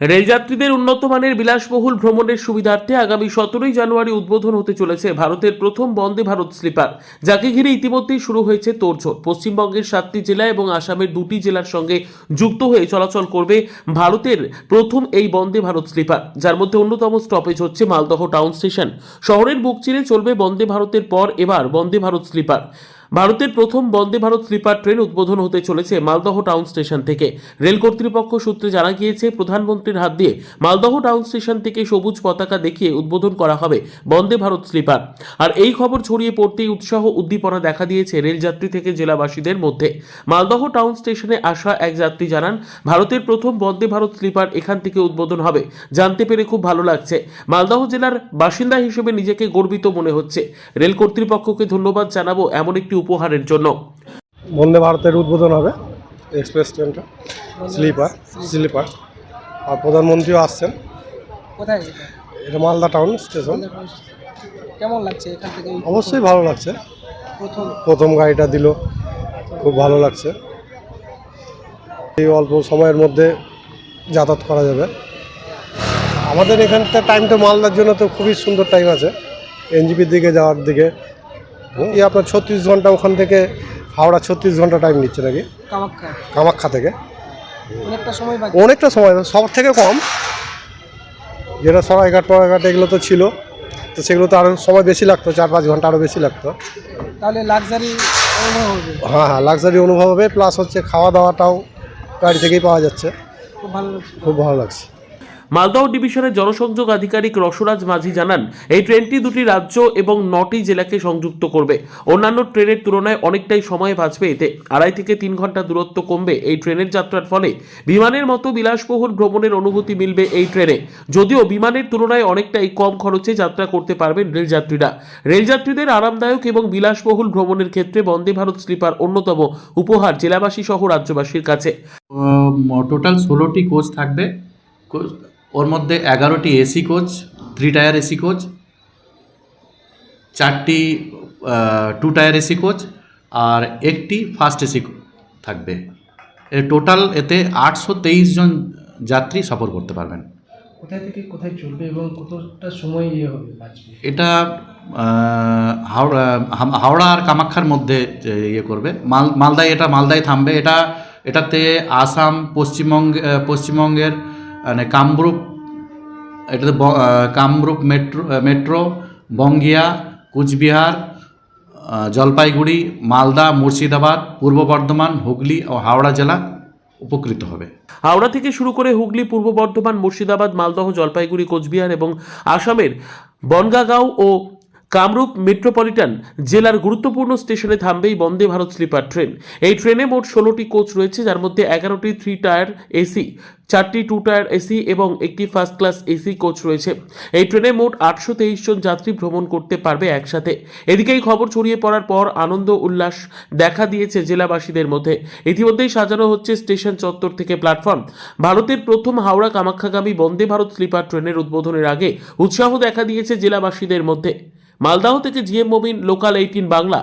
রেলযাত্রীদের উন্নত মানের বিলাসবহুল ভ্রমণের সুবিধার্থে আগামী 17ই জানুয়ারি উদ্বোধন হতে চলেছে ভারতের প্রথম বন্দে ভারত স্লিপার, যাকে ঘিরে ইতিমধ্যেই শুরু হয়েছে তোড়জোড়। পশ্চিমবঙ্গের 7টি জেলা এবং আসামের 2টি জেলার সঙ্গে যুক্ত হয়ে চলাচল করবে ভারতের প্রথম এই বন্দে ভারত স্লিপার, যার মধ্যে অন্যতম স্টপেজ হচ্ছে মালদহ টাউন স্টেশন। শহরের বুক চিরে চলবে বন্দে ভারতের পর এবার বন্দে ভারত স্লিপার। ভারতের প্রথম বন্দে ভারত স্লিপার ট্রেন উদ্বোধন হতে চলেছে মালদহ টাউন স্টেশন থেকে। রেল কর্তৃপক্ষ সূত্রে জানা গিয়েছে, প্রধানমন্ত্রীর হাত দিয়ে মালদহ টাউন স্টেশন থেকে সবুজ পতাকা দেখিয়ে উদ্বোধন করা হবে বন্দে ভারত স্লিপার। আর এই খবর ছড়িয়ে পড়তেই উৎসাহ উদ্দীপনা দেখা দিয়েছে রেলযাত্রী থেকে জেলাবাসীদের মধ্যে। মালদহ টাউন স্টেশনে আসা এক যাত্রী জানান, ভারতের প্রথম বন্দে ভারত স্লিপার এখান থেকে উদ্বোধন হবে, জানতে পেরে খুব ভালো লাগছে। মালদহ জেলার বাসিন্দা হিসেবে নিজেকে গর্বিত মনে হচ্ছে। রেল কর্তৃপক্ষকে ধন্যবাদ জানাবো এমন একটি উপহারের জন্য। বন্দে ভারতের উদ্বোধন হবে এক্সপ্রেস ট্রেনটা, স্লিপার স্লিপার আর প্রধানমন্ত্রীও আসছেন। কোথায় এটা? এটা মালদা টাউন স্টেশন। কেমন লাগছে এখান থেকে? অবশ্যই ভালো লাগছে, প্রথম প্রথম গাড়িটা দিল, খুব ভালো লাগছে। এই অল্প সময়ের মধ্যে যাতায়াত করা যাবে। আমাদের এখানটা টাইমটা মালদার জন্য তো খুবই সুন্দর টাইম আছে, এনজিপির দিকে যাওয়ার দিকে। এই আপনার 36 ঘন্টা, ওখান থেকে হাওড়া 36 ঘন্টা টাইম নিচ্ছে নাকি কামাখ্যা কামাখ্যা থেকে। অনেকটা সময় বাকি। অনেকটা সময়, সব থেকে কম। যেটা সরাইঘাট টরাইঘাট এগুলো তো ছিল, তো সেগুলো তো আরও সময় বেশি লাগতো, 4-5 ঘন্টা আরও বেশি লাগতো। তাহলে লাক্সারি অনুভব হবে। হ্যাঁ হ্যাঁ, লাক্সারি অনুভব হবে, প্লাস হচ্ছে খাওয়া দাওয়াটাও গাড়ি থেকেই পাওয়া যাচ্ছে। খুব ভালো লাগছে। খুব ভালো লাগছে। মালদহ ডিভিশনের জনসংযোগ আধিকারিক রসরাজ মাঝি জানান, এই ট্রেনটি 2টি রাজ্য এবং 9টি জেলাকে সংযুক্ত করবে। অন্যান্য ট্রেনের তুলনায় অনেকটাই সময় বাঁচবে এতে। 2.5 থেকে 3 ঘন্টা দূরত্ব কমবে এই ট্রেনের যাত্রার ফলে। বিমানের মতো বিলাসবহুল ভ্রমণের অনুভূতি মিলবে এই ট্রেনে, যদিও বিমানের তুলনায় অনেকটাই কম খরচে যাত্রা করতে পারবেন রেলযাত্রীরা। রেলযাত্রীদের আরামদায়ক এবং বিলাসবহুল ভ্রমণের ক্ষেত্রে বন্দে ভারত স্লিপার অন্যতম উপহার জেলাবাসী সহ রাজ্যবাসীর কাছে। টোটাল 16টি কোচ থাকবে। ওর মধ্যে 11টি AC coach, 3 tier AC coach, 4টি 2 টায়ার এসি কোচ আর একটি ফার্স্ট এসি থাকবে। টোটাল এতে 823 জন যাত্রী সফর করতে পারবেন। কোথায় থেকে কোথায় চলবে এবং কতটা সময় হবে বাঁচবে? এটা হাওড়া আর কামাখ্যার মধ্যে করবে। মালদায় থামবে। এটাতে আসাম, পশ্চিমবঙ্গের মানে কামরূপ, এটাতে কামরূপ মেট্রো, বঙ্গিয়া, কুচবিহার, জলপাইগুড়ি, মালদা, মুর্শিদাবাদ, পূর্ব বর্ধমান, হুগলি ও হাওড়া জেলা উপকৃত হবে। হাওড়া থেকে শুরু করে হুগলি, পূর্ব বর্ধমান, মুর্শিদাবাদ, মালদহ, জলপাইগুড়ি, কোচবিহার এবং আসামের বনগাঁও ও কামরূপ মেট্রোপলিটন জেলার গুরুত্বপূর্ণ স্টেশনে থামবে এই বন্দে ভারত স্লিপার ট্রেন। এই ট্রেনে মোট 16টি কোচ রয়েছে, যার মধ্যে 11টি 3 টায়ার এসি, 4টি 2 টায়ার এসি এবং একটি ফার্স্ট ক্লাস এসি কোচ রয়েছে। এই ট্রেনে মোট 823 জন যাত্রী ভ্রমণ করতে পারবে একসাথে। এদিকে এই খবর ছড়িয়ে পড়ার পর আনন্দ উল্লাস দেখা দিয়েছে জেলাবাসীদের মধ্যে। ইতিমধ্যেই সাজানো হচ্ছে স্টেশন চত্বর থেকে প্ল্যাটফর্ম। ভারতের প্রথম হাওড়া কামাখ্যাগামী বন্দে ভারত স্লিপার ট্রেনের উদ্বোধনের আগে উৎসাহ দেখা দিয়েছে জেলাবাসীদের মধ্যে। মালদাহ থেকে জিএম মবিন, লোকাল 18 বাংলা।